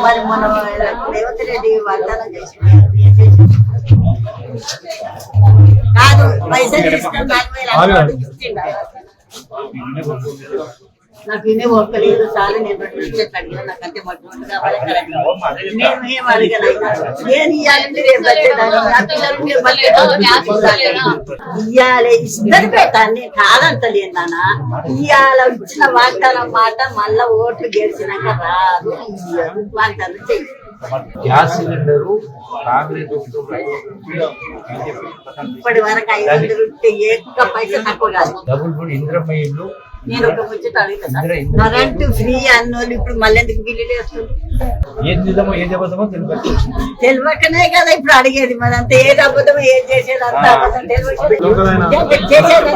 మరి మన రేవంత్ రెడ్డి వాగ్దానం చేసి కాదు పైసలు తీసుకుని 40,000 నాకు ఇన్నే ఒక్కలేదు చాలు. నేను 2 చెట్లు అడిగినా నాకు అంతే మట్టుకుంటు కావాలి. నేను ఏం అడగలేదు. నేను ఇవ్వాలంటే రేపు వచ్చేదాన్ని. నా పిల్లలు ఇవ్వాలి ఇద్దరు పెట్టాను. నేను కాదంటలేను నాన్న. ఇవాళ ఇచ్చిన వాగ్దానం మాట మళ్ళా ఓట్లు గెలిచినాక రాదు. వాగ్దానం చెయ్యి. గ్యాస్ సిలిండర్ ఇప్పటి వరకు 500 ఉంటే ఏక పైసా తక్కువ కాదు. డబుల్ బెడ్ ఇందిరమ్మ ఇల్లు. నేను ఒక ముచ్చట అడుగుతా, కరెంటు ఫ్రీ అన్నోళ్ళు ఇప్పుడు మళ్ళీ ఎందుకు బిల్లులు వేస్తుంది? ఏది నిజమో ఏది అబద్ధమో తెలియకనే కదా ఇప్పుడు అడిగేది. మరి అంత ఏది అబద్ధమో ఏది చేసేది అంత అబద్ధం తెలియదు. చేసేది